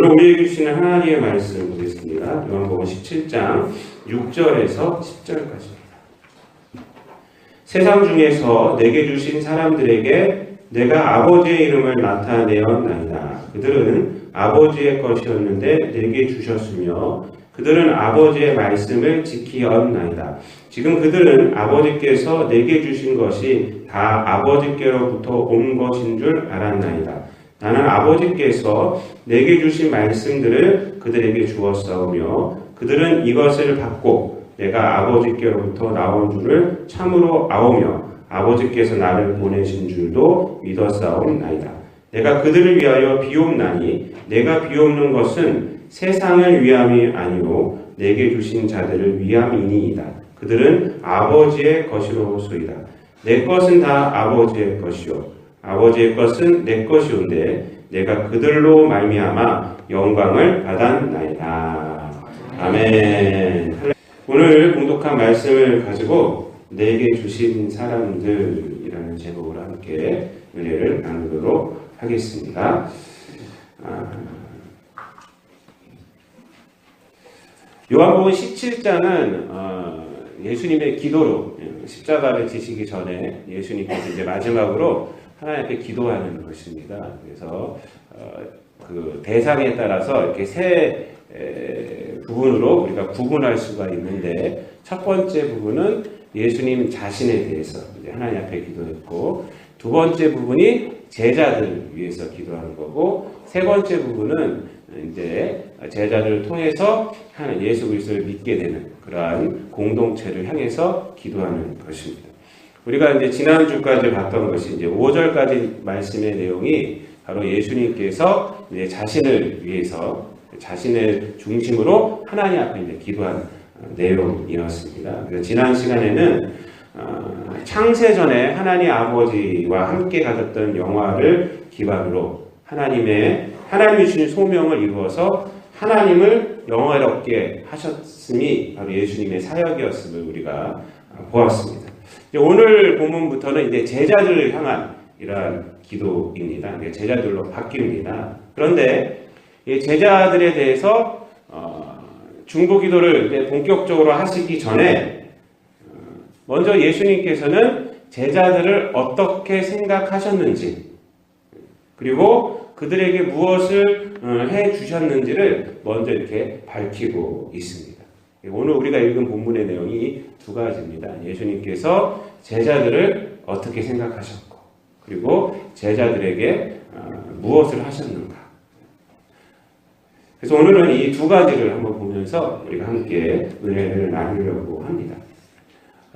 오늘 우리에게 주시는 하나님의 말씀 보겠습니다. 요한복음 17장 6절에서 10절까지입니다. 세상 중에서 내게 주신 사람들에게 내가 아버지의 이름을 나타내었나이다. 그들은 아버지의 것이었는데 내게 주셨으며 그들은 아버지의 말씀을 지키었나이다. 지금 그들은 아버지께서 내게 주신 것이 다 아버지께로부터 온 것인 줄 알았나이다. 나는 아버지께서 내게 주신 말씀들을 그들에게 주었사오며 그들은 이것을 받고 내가 아버지께로부터 나온 줄을 참으로 아오며 아버지께서 나를 보내신 줄도 믿었사옵나이다. 내가 그들을 위하여 비옵나니 내가 비옵는 것은 세상을 위함이 아니요 내게 주신 자들을 위함이니이다. 그들은 아버지의 것이로소이다. 내 것은 다 아버지의 것이요 아버지의 것은 내 것이온데 내가 그들로 말미암아 영광을 받았나이다. 아멘. 오늘 공독한 말씀을 가지고 내게 주신 사람들이라는 제목으로 함께 은혜를 나누도록 하겠습니다. 요한복음 17장은 예수님의 기도로 십자가를 지시기 전에 예수님께서 이제 마지막으로 하나님 앞에 기도하는 것입니다. 그래서 그 대상에 따라서 이렇게 세 부분으로 우리가 구분할 수가 있는데 첫 번째 부분은 예수님 자신에 대해서 이제 하나님 앞에 기도했고 두 번째 부분이 제자들을 위해서 기도하는 거고 세 번째 부분은 이제 제자들을 통해서 하나님 예수 그리스도를 믿게 되는 그러한 공동체를 향해서 기도하는 것입니다. 우리가 이제 지난주까지 봤던 것이 이제 5절까지 말씀의 내용이 바로 예수님께서 이제 자신을 위해서 자신을 중심으로 하나님 앞에 이제 기도한 내용이었습니다. 그래서 지난 시간에는 창세전에 하나님 아버지와 함께 가졌던 영화를 기반으로 하나님이 주신 소명을 이루어서 하나님을 영화롭게 하셨음이 바로 예수님의 사역이었음을 우리가 보았습니다. 오늘 본문부터는 이제 제자들을 향한 이러한 기도입니다. 제자들로 바뀝니다. 그런데 제자들에 대해서 중보기도를 이제 본격적으로 하시기 전에 먼저 예수님께서는 제자들을 어떻게 생각하셨는지 그리고 그들에게 무엇을 해 주셨는지를 먼저 이렇게 밝히고 있습니다. 오늘 우리가 읽은 본문의 내용이 두 가지입니다. 예수님께서 제자들을 어떻게 생각하셨고 그리고 제자들에게 무엇을 하셨는가. 그래서 오늘은 이 두 가지를 한번 보면서 우리가 함께 은혜를 나누려고 합니다.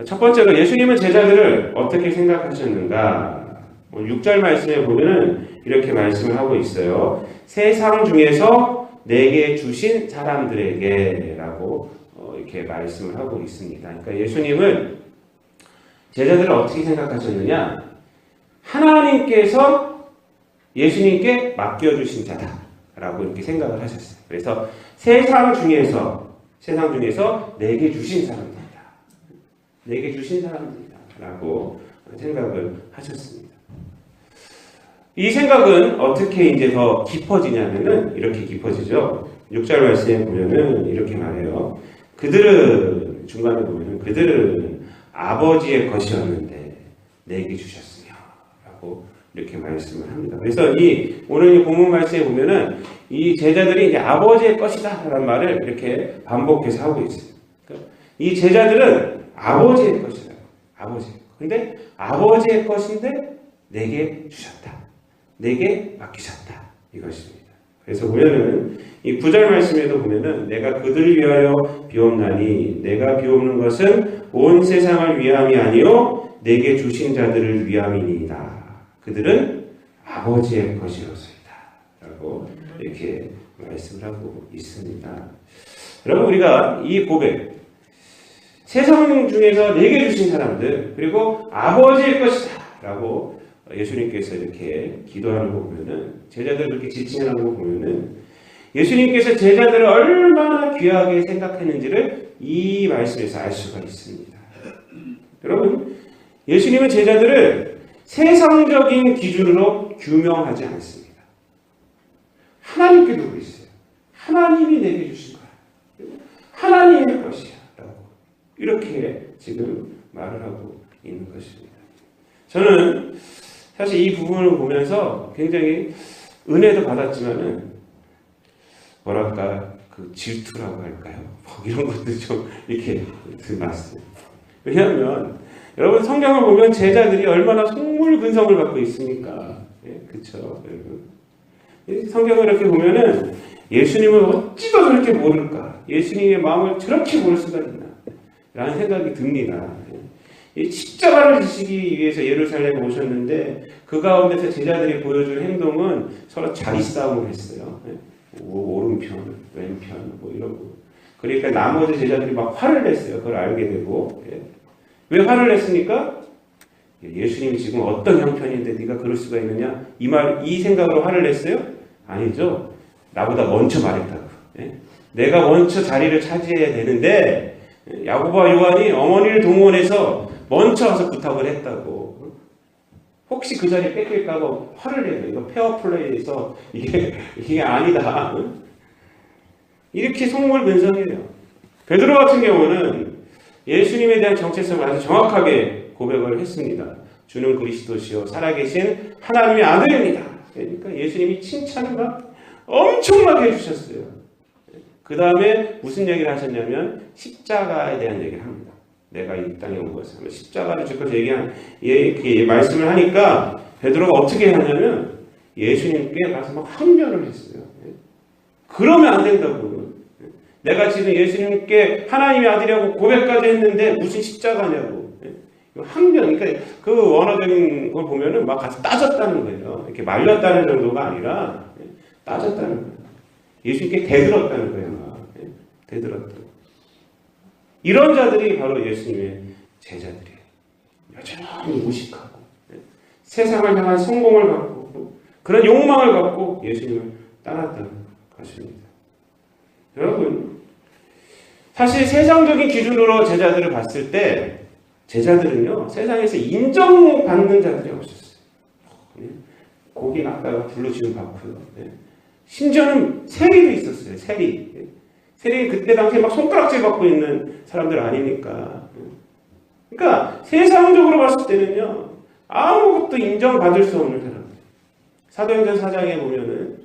첫 번째로 예수님은 제자들을 어떻게 생각하셨는가. 6절 말씀에 보면은 이렇게 말씀을 하고 있어요. 세상 중에서 내게 주신 사람들에게 라고 이렇게 말씀을 하고 있습니다. 그러니까 예수님은 제자들을 어떻게 생각하셨느냐? 하나님께서 예수님께 맡겨주신 자다라고 이렇게 생각을 하셨어요. 그래서 세상 중에서 내게 주신 사람들이다. 내게 주신 사람들이다. 라고 생각을 하셨습니다. 이 생각은 어떻게 이제 더 깊어지냐면은 이렇게 깊어지죠. 6절 말씀에 보면은 이렇게 말해요. 그들은 중간에 보면은 그들은 아버지의 것이었는데 내게 주셨으며 라고 이렇게 말씀을 합니다. 그래서 오늘 이 본문 말씀에 보면은 이 제자들이 이제 아버지의 것이다 라는 말을 이렇게 반복해서 하고 있어요. 그러니까 이 제자들은 아버지의 것이다. 근데 아버지의 것인데 내게 주셨다. 내게 맡기셨다. 이것입니다. 그래서 보면은 이 9절 말씀에도 보면은 내가 그들을 위하여 비옵나니 내가 비옵는 것은 온 세상을 위함이 아니요 내게 주신 자들을 위함이니이다. 그들은 아버지의 것이로소이다. 라고 이렇게 말씀을 하고 있습니다. 여러분 우리가 이 고백 세상 중에서 내게 주신 사람들 그리고 아버지의 것이다. 라고 예수님께서 이렇게 기도하는 거 보면은 제자들 그렇게 지칭하는 거 보면은 예수님께서 제자들을 얼마나 귀하게 생각했는지를 이 말씀에서 알 수가 있습니다. 여러분 예수님은 제자들을 세상적인 기준으로 규명하지 않습니다. 하나님께 두고 있어요. 하나님이 내게 주신 거야. 하나님의 것이야. 라고 이렇게 지금 말을 하고 있는 것입니다. 저는 사실 이 부분을 보면서 굉장히 은혜도 받았지만은 뭐랄까 그 질투라고 할까요? 이런 것도 좀 이렇게 들었어요. 왜냐하면 여러분 성경을 보면 제자들이 얼마나 속물근성을 갖고 있습니까? 예, 그렇죠, 여러분. 성경을 이렇게 보면은 예수님을 어찌도 저렇게 모를까? 예수님의 마음을 저렇게 모를 수가 있나? 라는 생각이 듭니다. 이 십자가를 지시기 위해서 예루살렘에 오셨는데 그 가운데서 제자들이 보여준 행동은 서로 자리 싸움을 했어요. 오른편, 왼편 뭐 이런 거. 그러니까 나머지 제자들이 막 화를 냈어요. 그걸 알게 되고. 왜 화를 냈습니까? 예수님이 지금 어떤 형편인데 네가 그럴 수가 있느냐? 이 생각으로 화를 냈어요? 아니죠. 나보다 먼저 말했다고. 내가 먼저 자리를 차지해야 되는데 야고보와 요한이 어머니를 동원해서 먼저 와서 부탁을 했다고. 혹시 그 자리 뺏길까봐 화를 내요. 이거 페어플레이에서 이게 아니다. 이렇게 속물근성이에요. 베드로 같은 경우는 예수님에 대한 정체성을 아주 정확하게 고백을 했습니다. 주는 그리스도시요 살아계신 하나님의 아들입니다. 그러니까 예수님이 칭찬을 막 엄청나게 해주셨어요. 그 다음에 무슨 얘기를 하셨냐면 십자가에 대한 얘기를 합니다. 내가 이 땅에 온 것은 십자가를 지금 얘기한 말씀을 하니까 베드로가 어떻게 하냐면 예수님께 가서 막 항변을 했어요. 그러면 안 된다고. 내가 지금 예수님께 하나님의 아들이라고 고백까지 했는데 무슨 십자가냐고. 항변, 그러니까 그 원어적인 걸 보면은 막 가서 따졌다는 거예요. 이렇게 말렸다는 정도가 아니라 따졌다는 거예요. 예수님께 대들었다는 거예요. 대들었다. 이런 자들이 바로 예수님의 제자들이에요. 여전히 무식하고 세상을 향한 성공을 갖고 그런 욕망을 갖고 예수님을 따랐다는 것입니다. 여러분, 사실 세상적인 기준으로 제자들을 봤을 때 제자들은요 세상에서 인정받는 자들이 없었어요. 고기 아까 불러주는 받고요. 심지어는 세리도 있었어요. 세리 그때 당시에 막 손가락질 받고 있는 사람들 아니니까. 그러니까 세상적으로 봤을 때는요 아무것도 인정받을 수 없는 사람들. 사도행전 4장에 보면은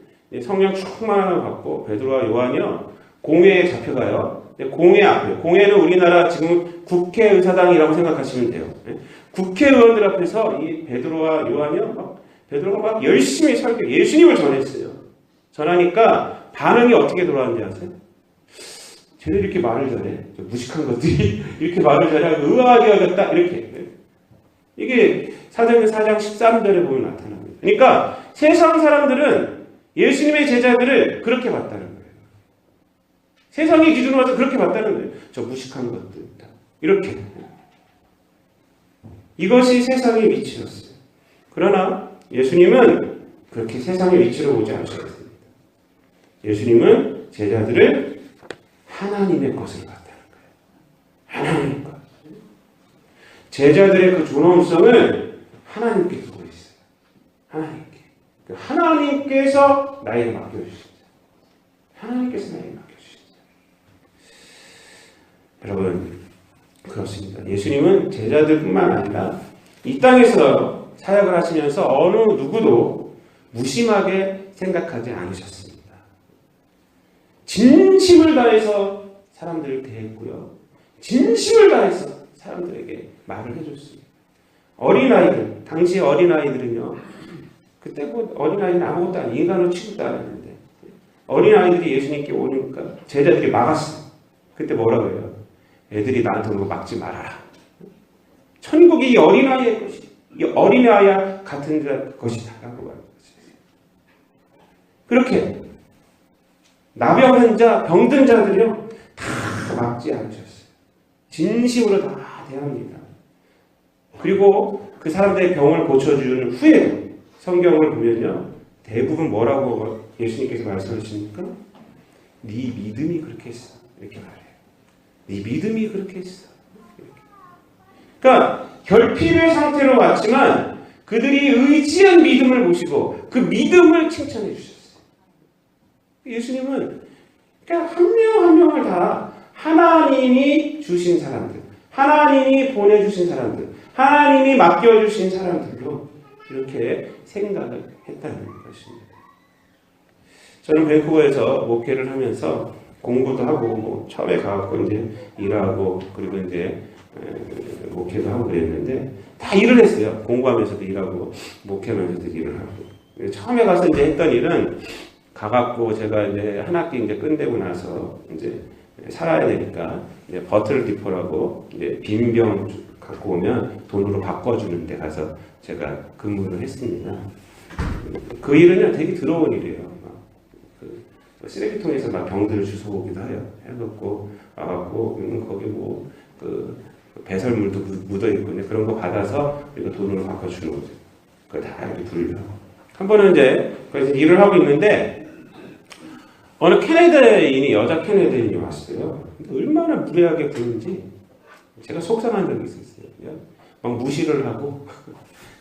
성령 충만함을 받고 베드로와 요한이요 공회에 잡혀가요. 공회 앞에, 공회는 우리나라 지금 국회의사당이라고 생각하시면 돼요. 국회의원들 앞에서 이 베드로와 요한이요 베드로가 막 열심히 설교, 예수님을 전했어요. 전하니까 반응이 어떻게 돌아왔는지 아세요? 쟤들 이렇게 말을 잘해. 무식한 것들이 이렇게 말을 잘하고 의아하게 하겠다. 이렇게. 이게 사도행전 4장 13절에 보면 나타납니다. 그러니까 세상 사람들은 예수님의 제자들을 그렇게 봤다는 거예요. 세상의 기준으로 봐서 그렇게 봤다는 거예요. 저 무식한 것들. 이렇게. 이것이 세상의 위치였어요. 그러나 예수님은 그렇게 세상의 위치로 보지 않으셨습니다. 예수님은 제자들을 하나님의 것을 봤다는 거예요. 하나님의 것. 제자들의 그 존엄성을 하나님께 두고 있어요. 하나님께. 하나님께서 나에게 맡겨주십니다. 하나님께서 나에게 맡겨주십니다. 여러분, 그렇습니다. 예수님은 제자들뿐만 아니라 이 땅에서 사역을 하시면서 어느 누구도 무심하게 생각하지 않으셨습니다. 진심을 다해서 사람들을 대했고요. 진심을 다해서 사람들에게 말을 해줬습니다. 어린아이들, 당시 어린아이들은요. 그때 뭐 어린아이는 아무것도 아니에요. 인간으로 취급도 안 했는데 어린아이들이 예수님께 오니까 제자들이 막았어요. 그때 뭐라고 해요? 애들이 나한테 오는 거 막지 말아라. 천국이 이 어린아이의 것이, 이 어린아이와 같은 것이다 라고 말했어요. 그렇게 나병 환자, 병든 자들이요 다 막지 않으셨어요. 진심으로 다 대합니다. 그리고 그 사람들의 병을 고쳐준 후에 성경을 보면요 대부분 뭐라고 예수님께서 말씀하십니까? 네 믿음이 그렇게 했어. 이렇게 말해요. 네 믿음이 그렇게 했어. 이렇게. 그러니까 결핍의 상태로 왔지만 그들이 의지한 믿음을 보시고 그 믿음을 칭찬해 주셨어요. 예수님은 그러니까 한 명 한 명을 다 하나님이 주신 사람들, 하나님이 보내주신 사람들, 하나님이 맡겨주신 사람들로 이렇게 생각을 했다는 것입니다. 저는 밴쿠버에서 목회를 하면서 공부도 하고 뭐 처음에 가갖고 이제 일하고 그리고 이제 목회도 하고 그랬는데 다 일을 했어요. 공부하면서도 일하고 목회하면서도 일을 하고. 처음에 가서 이제 했던 일은 가갖고 제가 이제 한 학기 이제 끝내고 나서 이제 살아야 되니까 이제 버틀 디포라고 이제 빈병 갖고 오면 돈으로 바꿔주는 데 가서 제가 근무를 했습니다. 그 일은요 되게 더러운 일이에요. 쓰레기통에서 막 병들을 주워오기도 해요. 해놓고 와갖고 거기 뭐 배설물도 묻어 있고 그런 거 받아서 우리가 돈으로 바꿔주는 거죠. 그거 다 이렇게 분류하고. 한 번은 이제 그래서 일을 하고 있는데 어느 캐나다인이 여자 캐나다인이 왔어요. 얼마나 무례하게 구는지 제가 속상한 적이 있었어요. 막 무시를 하고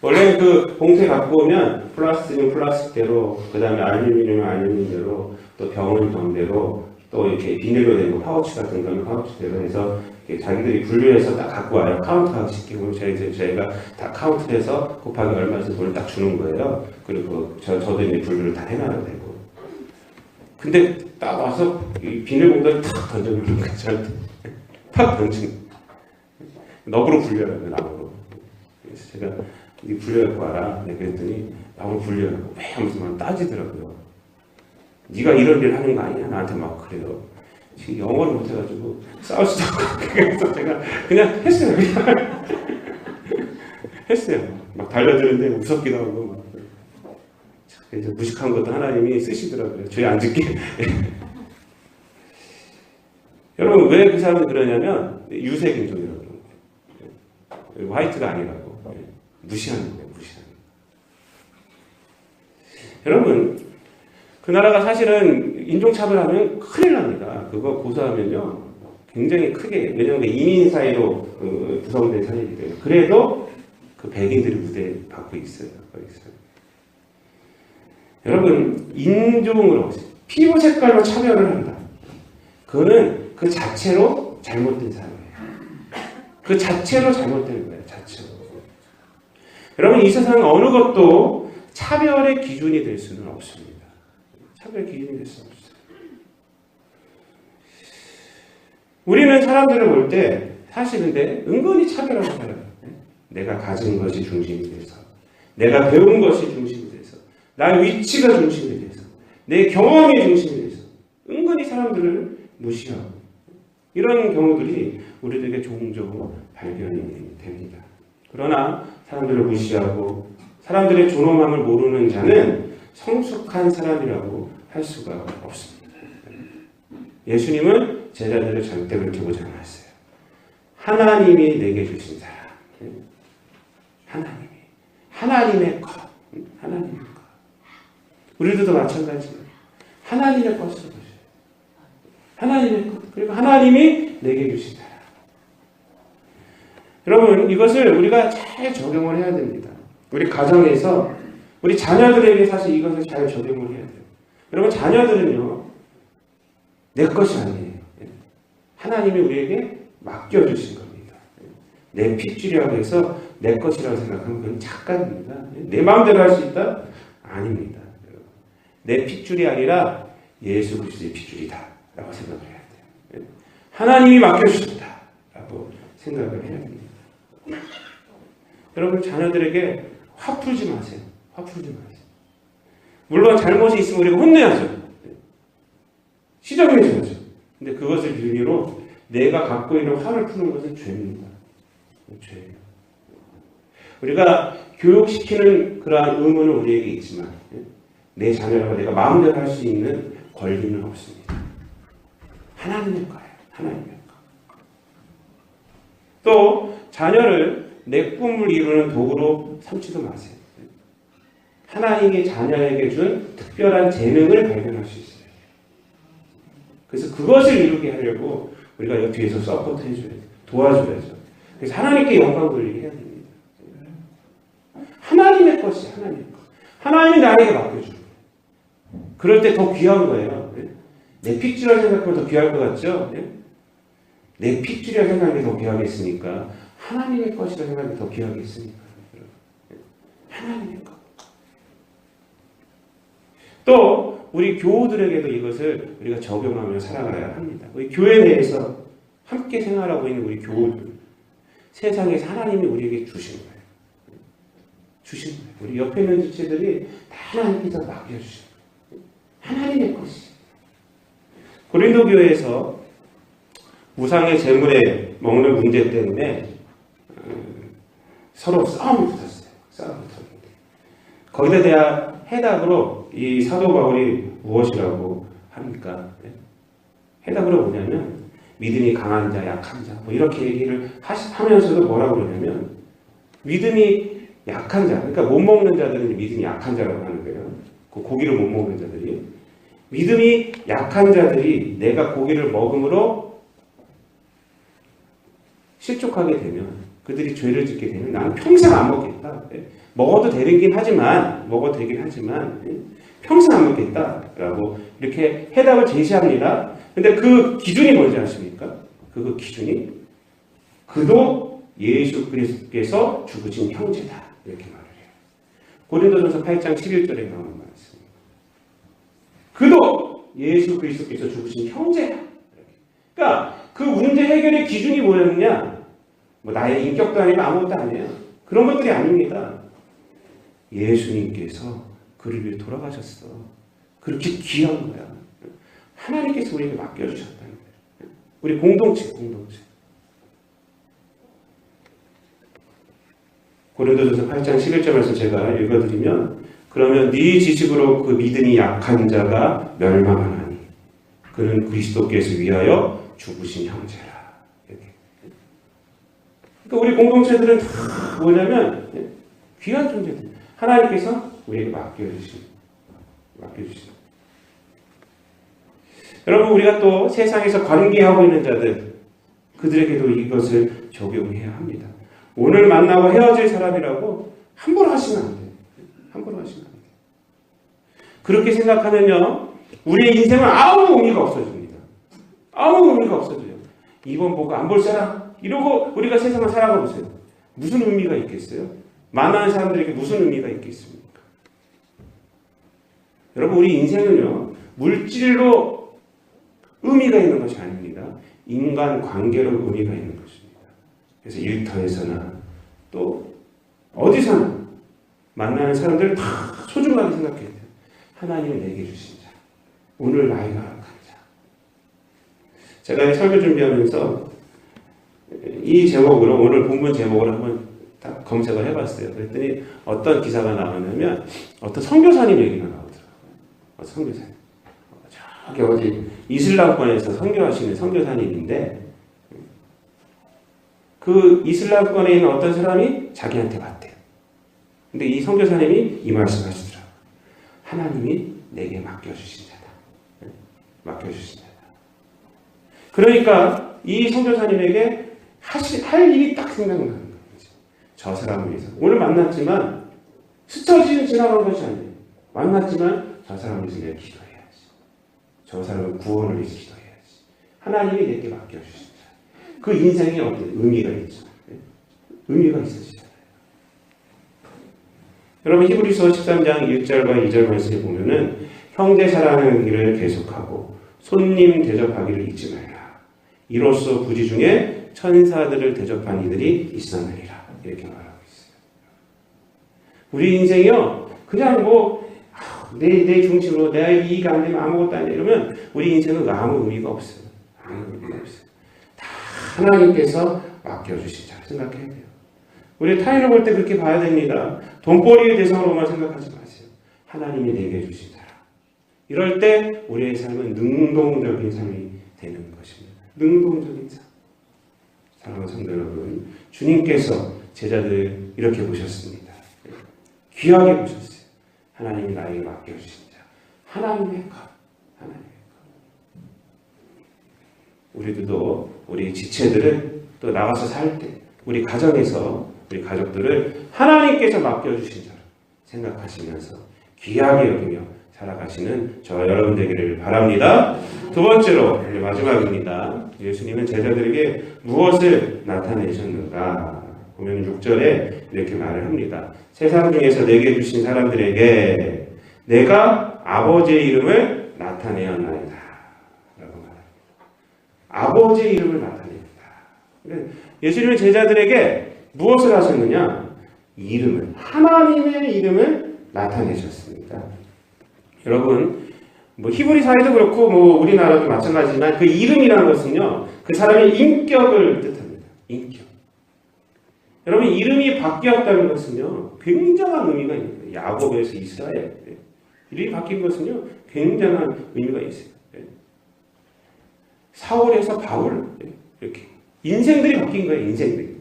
원래 그 봉투에 갖고 오면 플라스틱은 플라스틱대로 그 다음에 알루미늄은 알루미늄대로 또 병은 병대로 또 이렇게 비닐로 된 거 파우치 같은 거는 파우치대로 해서 자기들이 분류해서 딱 갖고 와요. 카운트하기 시키고 저희가 다 카운트해서 곱하기 얼마씩 돈을 딱 주는 거예요. 그리고 저도 이제 분류를 다 해놔야 되고. 근데 딱 와서 이 비닐봉다를 탁 던져주는 거예요. 저한테 탁 던지는 거예요. 너그로 분류하라고 나무로. 그래서 제가 이 분류할 거 알아? 네, 그랬더니 나무로 분류하라고 왜 하면서 막 따지더라고요. 네가 이런 일 하는 거 아니야? 나한테 막 그래요. 지금 영어를 못해가지고 싸울 수도 없고 그래서 제가 그냥 했어요. 했어요. 막 달려드는데 무섭기도 하고 막. 그래서 무식한 것도 하나님이 쓰시더라고요. 죄 안 짓게. 여러분 왜 그 사람이 그러냐면 유색인종이라고 그러는 거예요. 화이트가 아니라고. 무시하는 거예요. 무시하는 거예요. 여러분 그 나라가 사실은 인종차별하면 큰일 납니다. 그거 고소하면요 굉장히 크게, 왜냐하면 이민 사회로 구성된 사회이기 때문에. 그래도 그 백인들이 무대 받고 있어요. 거기서. 여러분 인종으로 피부 색깔로 차별을 한다. 그거는 그 자체로 잘못된 사람이에요. 그 자체로 잘못된 거예요. 자체로. 여러분 이 세상 어느 것도 차별의 기준이 될 수는 없습니다. 차별의 기준이 될 수 없어요. 우리는 사람들을 볼 때 사실 근데 은근히 차별하고 살아요. 내가 가진 것이 중심이 돼서, 내가 배운 것이 중심이 돼서, 나의 위치가 중심이 돼서, 내 경험이 중심이 돼서 은근히 사람들을 무시하고 이런 경우들이 우리들에게 종종 발견이 됩니다. 그러나 사람들을 무시하고 사람들의 존엄함을 모르는 자는 성숙한 사람이라고 할 수가 없습니다. 예수님은 제자들을 절대 그렇게 보지 않았어요. 하나님이 내게 주신 사람, 하나님의 것, 하나님의 것. 우리들도 마찬가지예요. 하나님의 것을 보셔요. 하나님의 것, 그리고 하나님이 내게 주신 사람. 여러분 이것을 우리가 잘 적용을 해야 됩니다. 우리 가정에서 우리 자녀들에게 사실 이것을 잘 적용을 해야 돼요. 여러분 자녀들은요 내 것이 아니에요. 하나님이 우리에게 맡겨주신 겁니다. 내 핏줄이라고 해서 내 것이라고 생각하면 그건 착각입니다. 내 마음대로 할 수 있다? 아닙니다. 내 핏줄이 아니라 예수 그리스도의 핏줄이다 라고 생각을 해야 돼요. 하나님이 맡겨주셨다 라고 생각을 해야 됩니다. 여러분 자녀들에게 화 풀지 마세요. 화 풀지 마세요. 물론 잘못이 있으면 우리가 혼내야죠. 시정해줘야죠. 근데 그것을 빌미로 내가 갖고 있는 화를 푸는 것은 죄입니다. 죄예요. 우리가 교육시키는 그러한 의무는 우리에게 있지만 내 자녀라고 내가 마음대로 할 수 있는 권리는 없습니다. 하나님의 거예요. 하나님의 거. 또 자녀를 내 꿈을 이루는 도구로 삼지도 마세요. 하나님이 자녀에게 준 특별한 재능을 발견할 수 있어요. 그래서 그것을 이루게 하려고 우리가 옆 뒤에서 서포트 해줘야 돼요. 도와줘야죠. 그래서 하나님께 영광 돌리게 해야 됩니다. 하나님의 것이 하나님의 것. 하나님이 나에게 맡겨주는 거예요. 그럴 때 더 귀한 거예요. 내 핏줄을 생각하면 더 귀할 것 같죠? 예? 내 핏줄을 생각하면 더 귀하겠습니까? 하나님의 것이라 생각하면 더 귀하겠습니까? 하나님의 것. 또 우리 교우들에게도 이것을 우리가 적용하며 살아가야 합니다. 우리 교회 내에서 함께 생활하고 있는 우리 교우들, 세상에서 하나님이 우리에게 주신 거예요. 주신 거예요. 우리 옆에 있는 지체들이 다 하나님께서 맡겨주신 거예요. 하나님의 것이. 고린도 교회에서 우상의 제물에 먹는 문제 때문에 서로 싸움이 붙었어요. 싸움이 붙었는데 거기에 대한 해답으로 이 사도 바울이 무엇이라고 합니까? 해답으로 뭐냐면 믿음이 강한 자, 약한 자, 뭐 이렇게 얘기를 하면서도 뭐라고 그러냐면 믿음이 약한 자, 그러니까 못 먹는 자들은 믿음이 약한 자라고 하는 거예요. 그 고기를 못 먹는 자들이. 믿음이 약한 자들이 내가 고기를 먹음으로 실족하게 되면, 그들이 죄를 짓게 되면 나는 평생 안 먹겠다. 먹어도 되긴 하지만 평생 안 먹겠다라고 이렇게 해답을 제시합니다. 근데 그 기준이 뭔지 아십니까? 그 기준이 그도 예수 그리스도께서 죽으신 형제다. 이렇게 말을 해요. 고린도전서 8장 11절에 나오는 말씀. 그도 예수 그리스도께서 죽으신 형제다. 그러니까 그 문제 해결의 기준이 뭐였느냐? 뭐 나의 인격도 아니고 아무것도 아니에요. 그런 것들이 아닙니다. 예수님께서 그를 위해 돌아가셨어. 그렇게 귀한 거야. 하나님께서 우리에게 맡겨주셨다는 거예요. 우리 공동체. 고린도전서 8장 11절에서 제가 읽어드리면, 그러면 네 지식으로 그 믿음이 약한 자가 멸망하나니 그는 그리스도께서 위하여 죽으신 형제라. 이렇게. 그러니까 우리 공동체들은 다 뭐냐면 귀한 존재들. 하나님께서 우리에게 맡겨주신. 여러분, 우리가 또 세상에서 관계하고 있는 자들, 그들에게도 이것을 적용해야 합니다. 오늘 만나고 헤어질 사람이라고 함부로 하시면 안 돼요. 그렇게 생각하면요, 우리의 인생은 아무 의미가 없어집니다. 아무 의미가 없어져요. 이번 보고 안 볼 사람? 이러고 우리가 세상을 살아가 보세요. 무슨 의미가 있겠어요? 만나는 사람들에게 무슨 의미가 있겠습니까? 여러분, 우리 인생은요, 물질로 의미가 있는 것이 아닙니다. 인간 관계로 의미가 있는 것입니다. 그래서 일터에서나 또 어디서나 만나는 사람들을 다 소중하게 생각해야 돼요. 하나님이 내게 주신 자, 오늘 나이가 약한 자. 제가 설교 준비하면서 이 제목으로, 오늘 본문 제목으로 한번 딱 검색을 해봤어요. 그랬더니 어떤 기사가 나오냐면 어떤 선교사님 얘기가 나오더라고요. 선교사님. 저기 어디 이슬람권에서 선교하시는 선교사님인데, 그 이슬람권에 있는 어떤 사람이 자기한테 왔대요. 근데 이 선교사님이 이 말씀 하시더라고요. 하나님이 내게 맡겨주신 자다. 맡겨주신 자다. 그러니까 이 선교사님에게 할 일이 딱 생각나는 거예요. 저 사람을 위해서. 오늘 만났지만 스쳐 지나간 것이 아니에요. 만났지만 저 사람을 위해서 내가 기도해야지. 저 사람을 구원을 위해서 기도해야지. 하나님이 내게 맡겨주신 자. 그 인생에 어떤 의미가 있죠. 의미가 있으시잖아요. 여러분, 히브리서 13장 1절과 2절 말씀에 보면은 형제 사랑하는 일을 계속하고 손님 대접하기를 잊지 말라. 이로써 부지 중에 천사들을 대접한 이들이 있었느니라. 이렇게 말하고 있어요. 우리 인생이요, 그냥 뭐 내 중심으로 내가 이익 안 되면 아무것도 아니야 이러면 우리 인생은 아무 의미가 없어요. 아무 의미가 없어요. 다 하나님께서 맡겨주신 자 생각해야 돼요. 우리 타인을 볼 때 그렇게 봐야 됩니다. 돈벌이의 대상으로만 생각하지 마세요. 하나님이 내게 주신 자라. 이럴 때 우리의 삶은 능동적인 삶이 되는 것입니다. 능동적인 삶. 사랑하는 성도 여러분, 주님께서 제자들 이렇게 보셨습니다. 귀하게 보셨어요. 하나님이 나에게 맡겨주신 자. 하나님의 것. 하나님의 것. 우리들도 우리 지체들을 또 나가서 살 때, 우리 가정에서 우리 가족들을 하나님께서 맡겨주신 자로 생각하시면서 귀하게 여기며 살아가시는 저 여러분 되기를 바랍니다. 두 번째로 이제 마지막입니다. 예수님은 제자들에게 무엇을 나타내셨는가? 보면 6절에 이렇게 말을 합니다. 세상 중에서 내게 주신 사람들에게 내가 아버지의 이름을 나타내었나이다. 라고 말합니다. 아버지의 이름을 나타냅니다. 예수님은 제자들에게 무엇을 하셨느냐? 이름을, 하나님의 이름을 나타내셨습니다. 여러분, 뭐 히브리사에도 그렇고 뭐 우리나라도 마찬가지지만 그 이름이라는 것은요, 그 사람의 인격을 뜻합니다. 인격. 여러분, 이름이 바뀌었다는 것은요, 굉장한 의미가 있는 거예요. 야곱에서 이스라엘. 이름이 바뀐 것은요, 굉장한 의미가 있어요. 사울에서 바울. 이렇게. 인생들이 바뀐 거예요, 인생들이.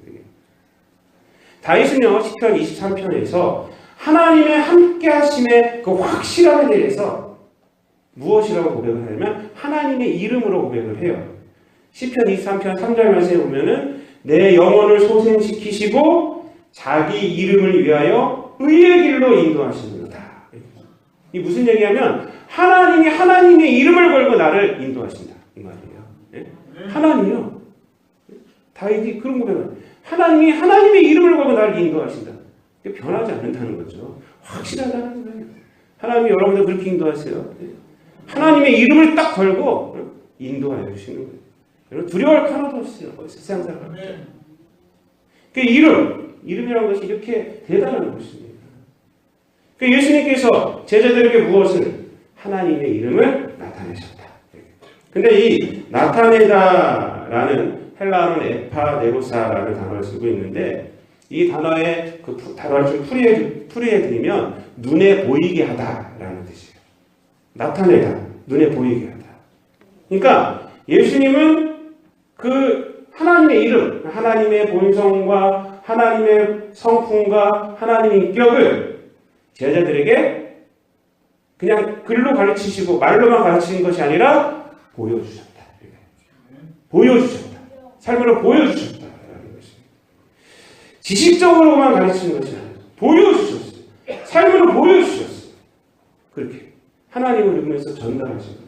다윗은요, 시편 23편에서 하나님의 함께 하심의 그 확실함에 대해서 무엇이라고 고백을 하냐면 하나님의 이름으로 고백을 해요. 시편 23편 3절 말씀에 보면은 내 영혼을 소생시키시고 자기 이름을 위하여 의의 길로 인도하시는다. 이 무슨 얘기냐면 하나님이 하나님의 이름을 걸고 나를 인도하신다. 이 말이에요. 네? 하나님이요. 다윗이 그런 고백을 하나님이 하나님의 이름을 걸고 나를 인도하신다. 변하지 않는다는 거죠. 확실하다는 거예요. 하나님이 여러분들 그렇게 인도하세요. 하나님의 이름을 딱 걸고 인도하여 주시는 거예요. 여러분 두려워할 거 하나도 없어요. 세상 사람. 그 이름이라는 것이 이렇게 대단한 것입니다. 그 예수님께서 제자들에게 무엇을? 하나님의 이름을 나타내셨다. 근데 이 나타내다라는 헬라어는 에파네로사라는 단어를 쓰고 있는데 이 단어의 그 단어를 좀 풀이해드리면 눈에 보이게 하다라는 뜻이에요. 나타내다, 눈에 보이게 하다. 그러니까 예수님은 그 하나님의 이름, 하나님의 본성과 하나님의 성품과 하나님의 인격을 제자들에게 그냥 글로 가르치시고 말로만 가르치는 것이 아니라 보여주셨다. 보여주셨다. 삶으로 보여주셨다. 지식적으로만 가르치는 것이 아니라 보여주셨어요. 삶으로 보여주셨어요. 그렇게 하나님을 의미해서 전달하신 거예요.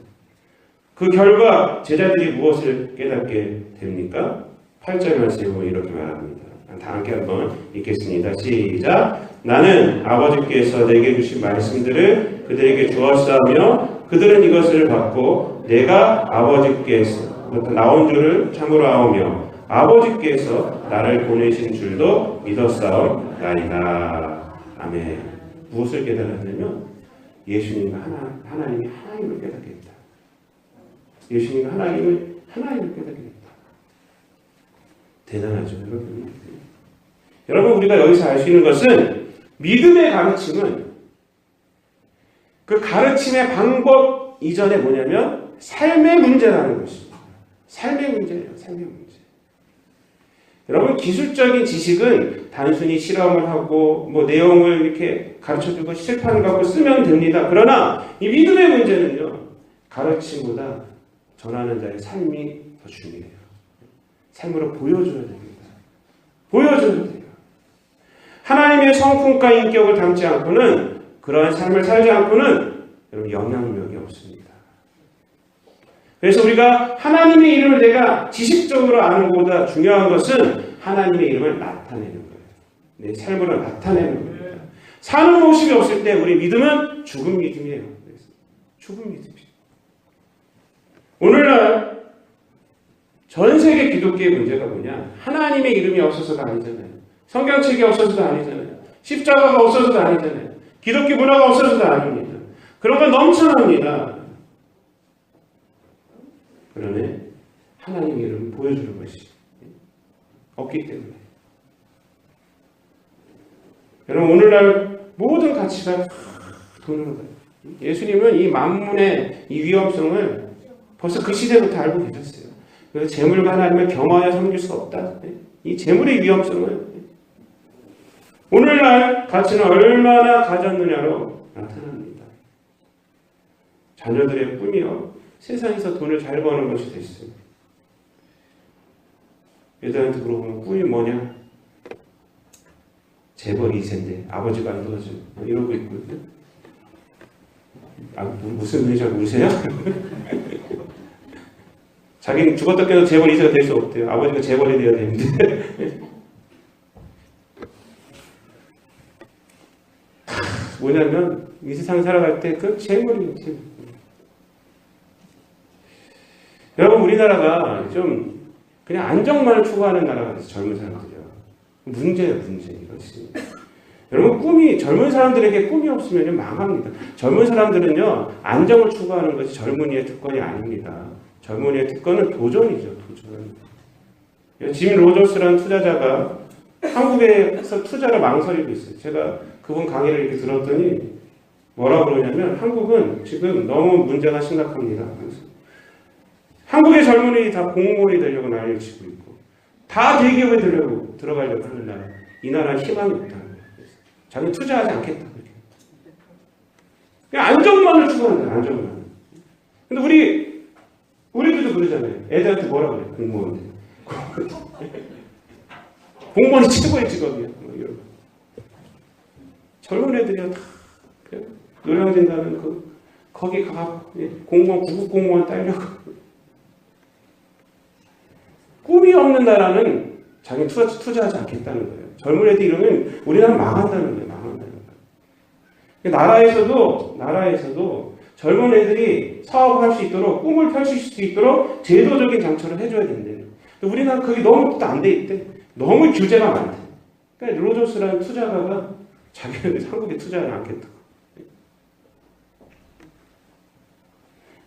그 결과 제자들이 무엇을 깨닫게 됩니까? 8절 말씀에 보면 이렇게 말합니다. 다 함께 한번 읽겠습니다. 시작. 나는 아버지께서 내게 주신 말씀들을 그들에게 주었사며 그들은 이것을 받고 내가 아버지께서부터 나온 줄을 참으로 아오며 아버지께서 나를 보내신 줄도 믿었사옵나이다. 아멘. 무엇을 깨달았냐면 예수님과 하나님이 하나님을 깨닫게 했다. 예수님과 하나님을 깨닫게 했다. 대단하죠, 여러분. 여러분, 우리가 여기서 알 수 있는 것은 믿음의 가르침은 그 가르침의 방법 이전에 뭐냐면 삶의 문제라는 것입니다. 삶의 문제예요. 삶의 문제. 여러분, 기술적인 지식은 단순히 실험을 하고 뭐 내용을 이렇게 가르쳐주고 실판을 갖고 쓰면 됩니다. 그러나 이 믿음의 문제는요, 가르침보다 전하는 자의 삶이 더 중요해요. 삶으로 보여줘야 됩니다. 보여줘야 돼요. 하나님의 성품과 인격을 담지 않고는, 그러한 삶을 살지 않고는 여러분 영향력이 없습니다. 그래서 우리가 하나님의 이름을 내가 지식적으로 아는 것보다 중요한 것은 하나님의 이름을 나타내는 거예요. 내 삶으로 나타내는 겁니다. 사는 모습이 없을 때 우리 믿음은 죽은 믿음이에요. 죽은 믿음이에요. 오늘날 전 세계 기독교의 문제가 뭐냐? 하나님의 이름이 없어서가 아니잖아요. 성경책이 없어서도 아니잖아요. 십자가가 없어서도 아니잖아요. 기독교 문화가 없어서도 아닙니다. 그런 건 넘쳐납니다. 그러네 하나님의 이름을 보여주는 것이 없기 때문에. 여러분, 오늘날 모든 가치가 돈으로 가요. 예수님은 이 만문의 이 위험성을 벌써 그 시대부터 알고 계셨어요. 그래서 재물과 하나님을 겸하여 섬길 수 없다. 이 재물의 위험성을 오늘날 가치는 얼마나 가졌느냐로 나타납니다. 자녀들의 꿈이요, 세상에서 돈을 잘 버는 것이 됐어요. 애들한테 물어보면 꿈이 뭐냐? 재벌 2세인데 아버지가 안 도와줘. 이러고 있거든요. 무슨 의미인지 잘 모르세요? 자기는 죽었다 깨도 재벌 2세가 될 수 없대요. 아버지가 재벌이 돼야 되는데. 뭐냐면 이 세상 살아갈 때 그 재물이에요. 재물. 여러분 우리나라가 좀 그냥 안정만을 추구하는 나라가 돼서 젊은 사람들이요. 문제예요. 문제 이것이. 여러분 꿈이 젊은 사람들에게 꿈이 없으면 망합니다. 젊은 사람들은요 안정을 추구하는 것이 젊은이의 특권이 아닙니다. 젊은이의 특권은 도전이죠. 도전. 짐 로저스라는 투자자가 한국에서 투자를 망설이고 있어요. 제가 그분 강의를 이렇게 들었더니 뭐라고 그러냐면 한국은 지금 너무 문제가 심각합니다. 한국의 젊은이들이 다 공무원이 되려고 난리를 치고 있고 다 대기업에 들어가려고 하는 나라. 이 나라는 희망이 없다는 거예요. 자기는 투자하지 않겠다. 그냥 안정만을 추구하는 거예요. 안정만. 근데 우리들도 그러잖아요. 애들한테 뭐라 그래요? 공무원들. 공무원이 최고의 직업이야. 뭐 이런. 젊은 애들이야 다 노량진다는 거기 가 공무원 구급 공무원 따려고. 꿈이 없는 나라는 자기 투자하지 않겠다는 거예요. 젊은 애들 이러면 우리나라 망한다는 거예요. 망한다는 거예요. 나라에서도 젊은 애들이 사업을 할 수 있도록 꿈을 펼칠 수 있도록 제도적인 장치를 해줘야 된대요. 우리나라 그게 너무 안 돼 있대. 너무 규제가 많대. 그러니까 로저스라는 투자가가 자기는 한국에 투자를 않겠다고.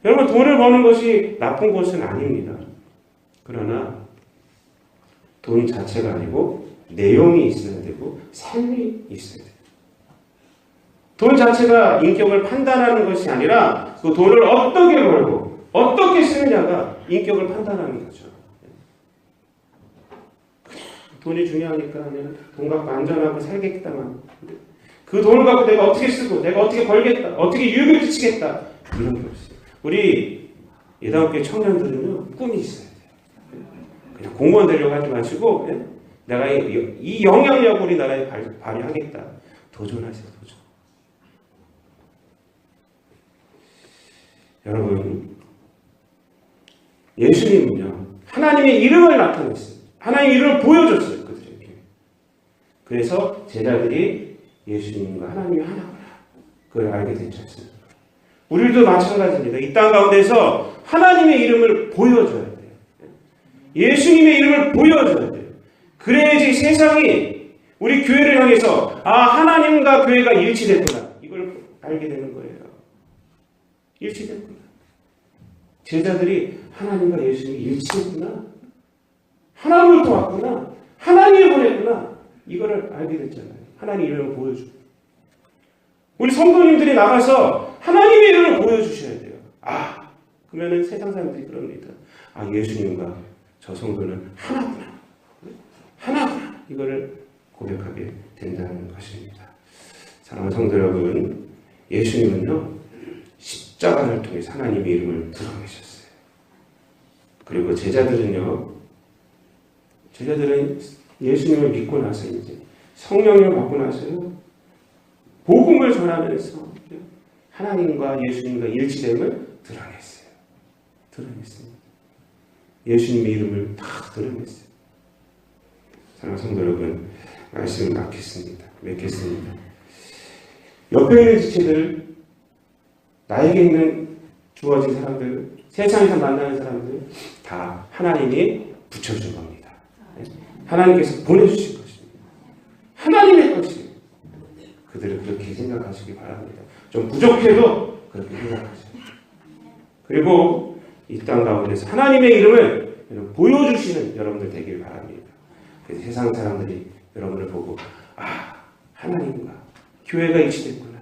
여러분 돈을 버는 것이 나쁜 것은 아닙니다. 그러나 돈 자체가 아니고 내용이 있어야 되고 삶이 있어야 돼요. 돈 자체가 인격을 판단하는 것이 아니라 그 돈을 어떻게 벌고 어떻게 쓰느냐가 인격을 판단하는 거죠. 돈이 중요하니까 그냥 돈 갖고 안전하게 살겠다만 그 돈을 갖고 내가 어떻게 쓰고 내가 어떻게 벌겠다 어떻게 유익을 끼치겠다 이런 게 없어요. 우리 예당학교 청년들은요 꿈이 있어야 돼요. 그냥 공무원 되려고 하지 마시고 내가 이 영향력을 우리나라에 발휘하겠다. 도전하세요. 도전. 여러분 예수님은요 하나님의 이름을 나타냈어요. 하나님의 이름을 보여줬어요. 그들에게. 그래서 제자들이 예수님과 하나님이 하나구나 그걸 알게 됐지 않습니까? 우리도 마찬가지입니다. 이 땅 가운데서 하나님의 이름을 보여줘야 돼요. 예수님의 이름을 보여줘야 돼요. 그래야지 세상이 우리 교회를 향해서 하나님과 교회가 일치됐구나 이걸 알게 되는 거예요. 일치됐구나. 제자들이 하나님과 예수님이 일치했구나. 하나님으로부터 왔구나. 하나님을 보냈구나. 이거를 알게 됐잖아요. 하나님 이름을 보여주고. 우리 성도님들이 나가서 하나님의 이름을 보여주셔야 돼요. 그러면은 세상 사람들이 그럽니다. 예수님과 저 성도는 하나구나. 하나구나. 이거를 고백하게 된다는 것입니다. 사랑하는 성도 여러분, 예수님은요, 십자가를 통해서 하나님의 이름을 드러내셨어요. 그리고 제자들은 예수님을 믿고 나서 이제 성령을 받고 나서요, 복음을 전하면서 하나님과 예수님과 일치됨을 드러냈어요. 드러냈습니다. 예수님의 이름을 다 드러냈어요. 사랑하는 성도 여러분, 말씀을 맺겠습니다. 옆에 있는 지체들, 나에게 주어진 사람들, 세상에서 만나는 사람들 다 하나님이 붙여준 겁니다. 하나님께서 보내주신 것입니다. 하나님의 것이에요. 그들은 그렇게 생각하시기 바랍니다. 좀 부족해도 그렇게 생각하세요. 그리고 이 땅 가운데서 하나님의 이름을 보여주시는 여러분들 되길 바랍니다. 그래서 세상 사람들이 여러분을 보고 하나님과 교회가 일치됐구나.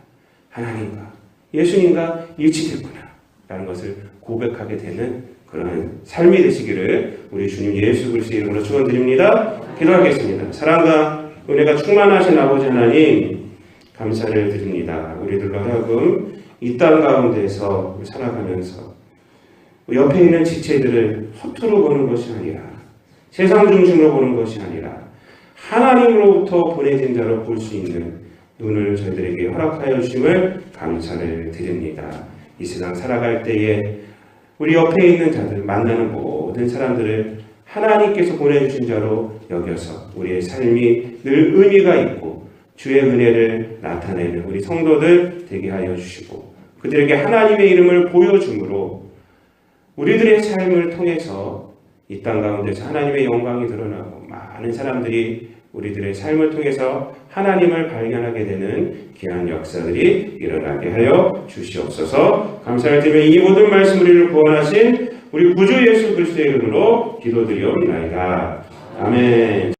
하나님과 예수님과 일치됐구나. 라는 것을 고백하게 되는 그런 삶이 되시기를 우리 주님 예수 그리스도의 이름으로 축원드립니다. 기도하겠습니다. 사랑과 은혜가 충만하신 아버지 하나님 감사를 드립니다. 우리들로 하여금 이 땅 가운데서 살아가면서 옆에 있는 지체들을 허투루 보는 것이 아니라 세상 중심으로 보는 것이 아니라 하나님으로부터 보내진 자로 볼 수 있는 눈을 저희들에게 허락하여 주심을 감사를 드립니다. 이 세상 살아갈 때에 우리 옆에 있는 자들, 만나는 모든 모든 사람들을 하나님께서 보내주신 자로 여겨서 우리의 삶이 늘 의미가 있고 주의 은혜를 나타내는 우리 성도들 되게 하여 주시고 그들에게 하나님의 이름을 보여줌으로 우리들의 삶을 통해서 이 땅 가운데서 하나님의 영광이 드러나고 많은 사람들이 우리들의 삶을 통해서 하나님을 발견하게 되는 귀한 역사들이 일어나게 하여 주시옵소서. 감사를 드리며 이 모든 말씀 우리를 구원하신 우리 구주 예수 그리스도의 이름으로 기도드리옵나이다. 아멘.